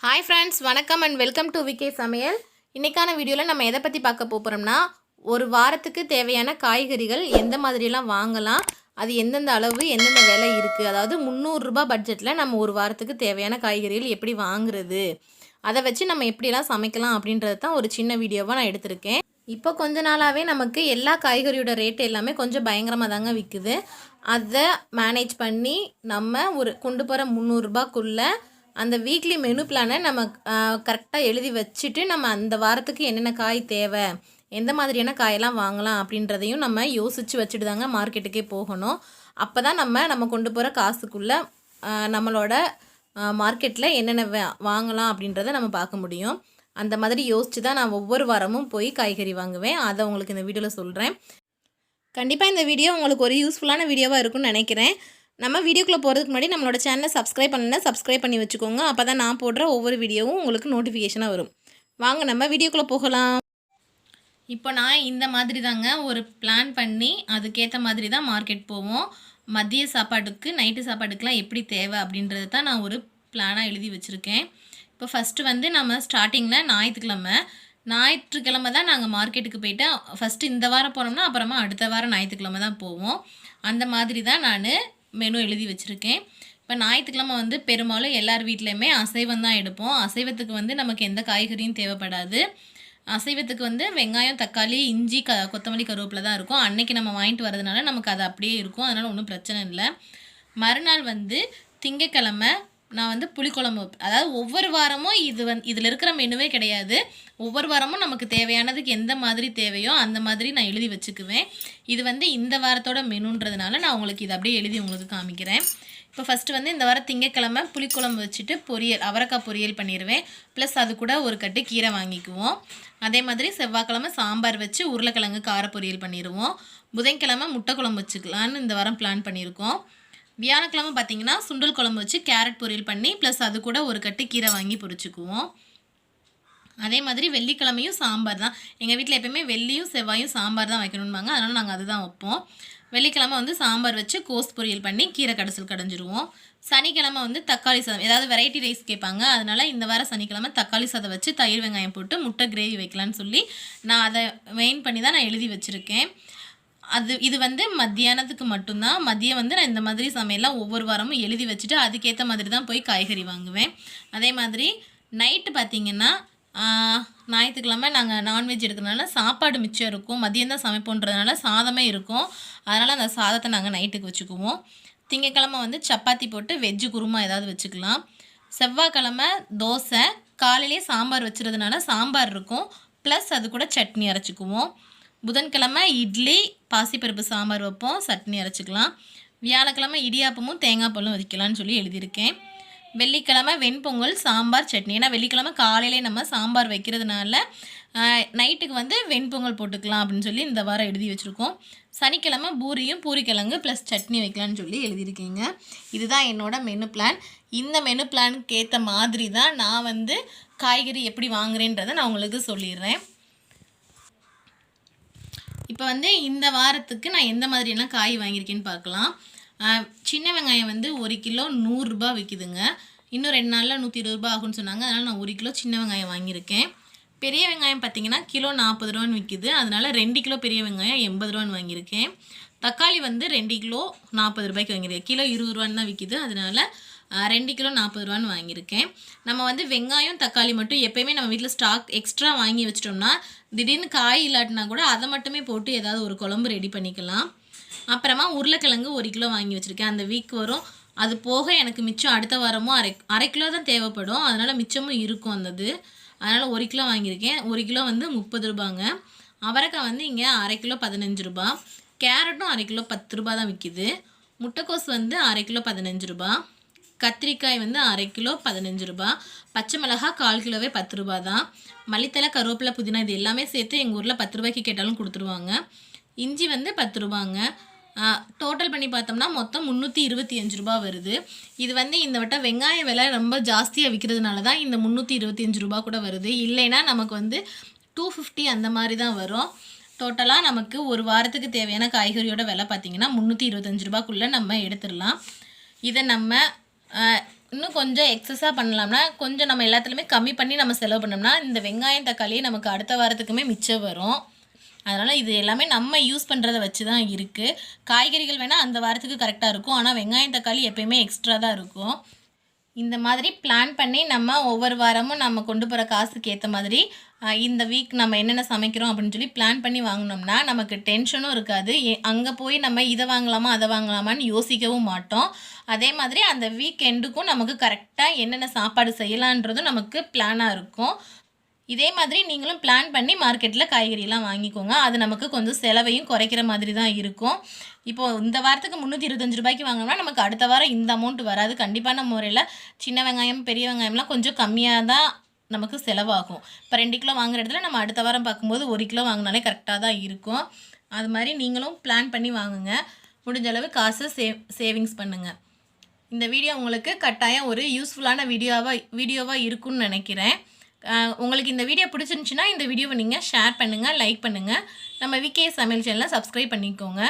Hi friends, வணக்கம் and welcome to VK சமையல். இன்றைக்கான வீடியோவில் நம்ம எதை பற்றி பார்க்க போகிறோம்னா, ஒரு வாரத்துக்கு தேவையான காய்கறிகள் எந்த மாதிரியெல்லாம் வாங்கலாம், அது எந்தெந்த அளவு எந்தெந்த விலை இருக்குது, அதாவது 300 ரூபாய் பட்ஜெட்டில் நம்ம ஒரு வாரத்துக்கு தேவையான காய்கறிகள் எப்படி வாங்குறது, அதை வச்சு நம்ம எப்படிலாம் சமைக்கலாம் அப்படின்றது தான் ஒரு சின்ன வீடியோவாக நான் எடுத்திருக்கேன். இப்போ கொஞ்ச நாளாகவே நமக்கு எல்லா காய்கறியோட ரேட் எல்லாமே கொஞ்சம் பயங்கரமாக தாங்க விற்குது. அதை மேனேஜ் பண்ணி நம்ம ஒரு கொண்டு போகிற 300 ரூபாய்க்குள்ளே அந்த வீக்லி மெனு பிளானை நம்ம கரெக்டாக எழுதி வச்சுட்டு நம்ம அந்த வாரத்துக்கு என்னென்ன காய் தேவை, எந்த மாதிரியான காயெல்லாம் வாங்கலாம் அப்படின்றதையும் நம்ம யோசித்து வச்சுட்டு தாங்க மார்க்கெட்டுக்கே போகணும். அப்போ தான் நம்ம கொண்டு போகிற காசுக்குள்ளே நம்மளோட மார்க்கெட்டில் என்னென்ன வாங்கலாம் அப்படின்றத நம்ம பார்க்க முடியும். அந்த மாதிரி யோசித்து தான் நான் ஒவ்வொரு வாரமும் போய் காய்கறி வாங்குவேன். அதை உங்களுக்கு இந்த வீடியோவில் சொல்கிறேன். கண்டிப்பாக இந்த வீடியோ உங்களுக்கு ஒரு யூஸ்ஃபுல்லான வீடியோவாக இருக்கும்னு நினைக்கிறேன். நம்ம வீடியோக்குள்ளே போகிறதுக்கு முன்னாடி நம்மளோட சேனலை சப்ஸ்கிரைப் பண்ணலைன்னா சப்ஸ்கிரைப் பண்ணி வச்சுக்கோங்க. அப்போ தான் நான் போடுற ஒவ்வொரு வீடியோவும் உங்களுக்கு நோட்டிஃபிகேஷனாக வரும். வாங்க நம்ம வீடியோக்குள்ளே போகலாம். இப்போ நான் இந்த மாதிரி தாங்க ஒரு பிளான் பண்ணி அதுக்கேற்ற மாதிரி தான் மார்க்கெட் போவோம். மதிய சாப்பாட்டுக்கு நைட்டு சாப்பாட்டுக்கெலாம் எப்படி தேவை அப்படின்றது தான் நான் ஒரு பிளானாக எழுதி வச்சுருக்கேன். இப்போ ஃபஸ்ட்டு வந்து நம்ம ஸ்டார்டிங்கில் ஞாயிற்றுக்கிழமை தான் நாங்கள் மார்க்கெட்டுக்கு போயிட்டு ஃபஸ்ட்டு இந்த வாரம் போனோம்னா அப்புறமா அடுத்த வாரம் ஞாயிற்றுக்கிழமை தான் போவோம். அந்த மாதிரி தான் நான் மெனு எழுதி வச்சுருக்கேன். இப்போ ஞாயிற்றுக்கிழமை வந்து பெரும்பாலும் எல்லார் வீட்லேயுமே அசைவம் தான் எடுப்போம். அசைவத்துக்கு வந்து நமக்கு எந்த காய்கறியும் தேவைப்படாது. அசைவத்துக்கு வந்து வெங்காயம், தக்காளி, இஞ்சி, கொத்தமல்லி, கருவேப்பிலை தான் இருக்கும். அன்னைக்கு நம்ம வாங்கிட்டு வரதுனால நமக்கு அது அப்படியே இருக்கும். அதனால் ஒன்றும் பிரச்சனை இல்லை. மறுநாள் வந்து திங்கக்கிழமை நான் வந்து புளிக்குழம்பு, அதாவது ஒவ்வொரு வாரமும் இதில் இருக்கிற மெனுவே கிடையாது. ஒவ்வொரு வாரமும் நமக்கு தேவையானதுக்கு எந்த மாதிரி தேவையோ அந்த மாதிரி நான் எழுதி வச்சுக்குவேன். இது வந்து இந்த வாரத்தோட மெனுன்றதுனால நான் உங்களுக்கு இதை அப்படியே எழுதி உங்களுக்கு காமிக்கிறேன். இப்போ ஃபஸ்ட்டு வந்து இந்த வாரம் திங்கக்கிழமை புளிக்குழம்பு வச்சுட்டு அவரைக்காய் பொரியல் பண்ணிடுவேன். ப்ளஸ் அது கூட ஒரு கட்டு கீரை வாங்கிக்குவோம். அதே மாதிரி செவ்வாய்க்கிழமை சாம்பார் வச்சு உருளைக்கிழங்கு கார பொரியல் பண்ணிடுவோம். புதன்கிழமை முட்டை குழம்பு வச்சுக்கலான்னு இந்த வாரம் பிளான் பண்ணியிருக்கோம். வியாழக்கிழமை பார்த்திங்கன்னா சுண்டல் குழம்பு வச்சு கேரட் பொரியல் பண்ணி ப்ளஸ் அது கூட ஒரு கட்டு கீரை வாங்கி பொரிச்சுக்குவோம். அதே மாதிரி வெள்ளிக்கிழமையும் சாம்பார் தான். எங்கள் வீட்டில் எப்போயுமே வெள்ளியும் செவ்வாயும் சாம்பார் தான் வைக்கணும்பாங்க. அதனால் நாங்கள் அதுதான் வைப்போம். வெள்ளிக்கிழமை வந்து சாம்பார் வச்சு கோஸ் பொரியல் பண்ணி கீரை கடைசல் கடைஞ்சிருவோம். சனிக்கிழமை வந்து தக்காளி சாதம், ஏதாவது வெரைட்டி ரைஸ் கேட்பாங்க. அதனால் இந்த வாரம் சனிக்கிழமை தக்காளி சாதம் வச்சு தயிர் வெங்காயம் போட்டு முட்டை கிரேவி வைக்கலான்னு சொல்லி நான் அதை மெயின் பண்ணி தான் நான் எழுதி வச்சுருக்கேன். இது வந்து மத்தியானத்துக்கு மட்டும்தான். மதியம் வந்து நான் இந்த மாதிரி சமையலாம் ஒவ்வொரு வாரமும் எழுதி வச்சுட்டு அதுக்கேற்ற மாதிரி தான் போய் காய்கறி வாங்குவேன். அதே மாதிரி நைட்டு பார்த்திங்கன்னா ஞாயிற்றுக்கிழமை நாங்கள் நான்வெஜ் எடுக்கிறதுனால சாப்பாடு மிச்சம் இருக்கும். மதியம் தான் சமைப்போன்றதுனால சாதமே இருக்கும். அதனால் அந்த சாதத்தை நாங்கள் நைட்டுக்கு வச்சுக்குவோம். திங்கக்கிழமை வந்து சப்பாத்தி போட்டு வெஜ்ஜு குருமா ஏதாவது வச்சுக்கலாம். செவ்வாய்க்கிழமை தோசை, காலையிலே சாம்பார் வச்சுறதுனால சாம்பார் இருக்கும். ப்ளஸ் அது கூட சட்னி அரைச்சிக்குவோம். புதன்கிழமை இட்லி, பாசிப்பருப்பு சாம்பார் வைப்போம், சட்னி அரைச்சிக்கலாம். வியாழக்கிழமை இடியாப்பமும் தேங்காய் பாலும் வைக்கலான்னு சொல்லி எழுதியிருக்கேன். வெள்ளிக்கிழமை வெண்பொங்கல், சாம்பார், சட்னி. ஏன்னா வெள்ளிக்கிழமை காலையிலே நம்ம சாம்பார் வைக்கிறதுனால நைட்டுக்கு வந்து வெண்பொங்கல் போட்டுக்கலாம் அப்படின்னு சொல்லி இந்த வாரம் எழுதி வச்சுருக்கோம். சனிக்கிழமை பூரியும் பூரிக்கிழங்கு ப்ளஸ் சட்னி வைக்கலான்னு சொல்லி எழுதியிருக்கீங்க. இதுதான் என்னோடய மெனு பிளான். இந்த மெனு பிளானுக்கு ஏற்ற மாதிரி தான் நான் வந்து காய்கறி எப்படி வாங்குறேன்றதை நான் உங்களுக்கு சொல்லிடுறேன். இப்போ வந்து இந்த வாரத்துக்கு நான் எந்த மாதிரியெல்லாம் காய் வாங்கியிருக்கேன்னு பார்க்கலாம். சின்ன வெங்காயம் வந்து 1 கிலோ 100 ரூபாய் விற்கிதுங்க. இன்னும் 2 நாளில் 120 ரூபாய் ஆகும்னு சொன்னாங்க. அதனால் நான் 1 கிலோ சின்ன வெங்காயம் வாங்கியிருக்கேன். பெரிய வெங்காயம் பார்த்திங்கன்னா கிலோ 40 ரூபான்னு விற்கிது. அதனால் 2 கிலோ பெரிய வெங்காயம் 80 ரூபான்னு வாங்கியிருக்கேன். தக்காளி வந்து 2 கிலோ 40 ரூபாய்க்கு வாங்கியிருக்கேன். கிலோ 20 ரூபான்னு தான் விற்கிது. அதனால் 2 கிலோ 40 ரூபான்னு வாங்கியிருக்கேன். நம்ம வந்து வெங்காயம் தக்காளி மட்டும் எப்போயுமே நம்ம வீட்டில் ஸ்டாக் எக்ஸ்ட்ரா வாங்கி வச்சிட்டோம்னா திடீர்னு காய் இல்லாட்டினா கூட அதை மட்டுமே போட்டு ஏதாவது ஒரு குழம்பு ரெடி பண்ணிக்கலாம். அப்புறமா உருளைக்கிழங்கு 1 கிலோ வாங்கி வச்சுருக்கேன். அந்த வீக் வரும். அது போக எனக்கு மிச்சம் அடுத்த வாரமும் அரை கிலோ தான் தேவைப்படும். அதனால் மிச்சமும் இருக்கும் அந்த அதனால் 1 கிலோ வாங்கியிருக்கேன். 1 கிலோ வந்து 30 ரூபாங்க. அவரைக்காய் வந்து இங்கே அரை கிலோ 15 ரூபா. கேரட்டும் அரை கிலோ 10 ரூபா தான் விற்கிது. முட்டைக்கோஸ் வந்து அரை கிலோ 15 ரூபா. கத்திரிக்காய் வந்து அரை கிலோ 15 ரூபா. பச்சை மிளகாய் 1/4 கிலோவே 10 ரூபா தான். மல்லித்தலை, கருவேப்பிலை, புதினா இது எல்லாமே சேர்த்து எங்கள் ஊரில் 10 ரூபாய்க்கு கேட்டாலும் கொடுத்துருவாங்க. இஞ்சி வந்து 10 ரூபாங்க. டோட்டல் பண்ணி பார்த்தோம்னா மொத்தம் 325 ரூபா வருது. இது வந்து இந்த வட்டம் வெங்காய விலை ரொம்ப ஜாஸ்தியாக விற்கிறதுனால தான் இந்த 325 ரூபா கூட வருது. இல்லைன்னா நமக்கு வந்து 250 அந்த மாதிரி தான் வரும். டோட்டலாக நமக்கு ஒரு வாரத்துக்கு தேவையான காய்கறியோட விலை பார்த்திங்கன்னா 325 ரூபாய்க்குள்ளே நம்ம எடுத்துடலாம். இதை நம்ம இன்னும் கொஞ்சம் எக்ஸஸாக பண்ணலாம்னா கொஞ்சம் நம்ம எல்லாத்துலேயுமே கம்மி பண்ணி நம்ம செலவு பண்ணோம்னா இந்த வெங்காயம் தக்காளியே நமக்கு அடுத்த வாரத்துக்குமே மிச்சம் வரும். அதனால் இது எல்லாமே நம்ம யூஸ் பண்ணுறத வச்சு தான் இருக்குது. காய்கறிகள் வேணால் அந்த வாரத்துக்கு கரெக்டாக இருக்கும், ஆனால் வெங்காயம் தக்காளி எப்போயுமே எக்ஸ்ட்ரா தான் இருக்கும். இந்த மாதிரி பிளான் பண்ணி நம்ம ஒவ்வொரு வாரமும் நம்ம கொண்டு போகிற காசுக்கு ஏற்ற மாதிரி இந்த வீக் நம்ம என்னென்ன சமைக்கிறோம் அப்படின்னு சொல்லி பிளான் பண்ணி வாங்கினோம்னா நமக்கு டென்ஷனும் இருக்காது. அங்கே போய் நம்ம இதை வாங்கலாமா அதை வாங்கலாமான்னு யோசிக்கவும் மாட்டோம். அதே மாதிரி அந்த வீக் எண்டுக்கும் நமக்கு கரெக்டாக என்னென்ன சாப்பாடு செய்யலான்றதும் நமக்கு பிளானாக இருக்கும். இதே மாதிரி நீங்களும் பிளான் பண்ணி மார்க்கெட்டில் காய்கறியெல்லாம் வாங்கிக்கோங்க. அது நமக்கு கொஞ்சம் செலவையும் குறைக்கிற மாதிரி தான் இருக்கும். இப்போது இந்த வாரத்துக்கு 325 ரூபாய்க்கு வாங்கினோம்னா நமக்கு அடுத்த வாரம் இந்த அமௌண்ட் வராது. கண்டிப்பான முறையில் சின்ன வெங்காயம் பெரிய வெங்காயம்லாம் கொஞ்சம் கம்மியாக தான் நமக்கு செலவாகும். இப்போ 2 கிலோ வாங்குற இடத்துல நம்ம அடுத்த வாரம் பார்க்கும்போது 1 கிலோ வாங்கினாலே கரெக்டாக தான் இருக்கும். அது மாதிரி நீங்களும் பிளான் பண்ணி வாங்குங்க. முடிஞ்ச அளவு காசை சேவிங்ஸ் பண்ணுங்கள். இந்த வீடியோ உங்களுக்கு கட்டாயம் ஒரு யூஸ்ஃபுல்லான வீடியோவாக இருக்கும்னு நினைக்கிறேன். உங்களுக்கு இந்த வீடியோ பிடிச்சிருந்துச்சின்னா இந்த வீடியோவை நீங்கள் ஷேர் பண்ணுங்கள், லைக் பண்ணுங்கள். நம்ம விகே சமையல் சேனலை சப்ஸ்கிரைப் பண்ணிக்கோங்க.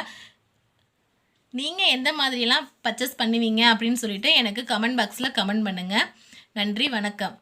நீங்கள் எந்த மாதிரியெல்லாம் பர்ச்சேஸ் பண்ணுவீங்க அப்படின்னு சொல்லிட்டு எனக்கு கமெண்ட் பாக்ஸில் கமெண்ட் பண்ணுங்கள். நன்றி, வணக்கம்.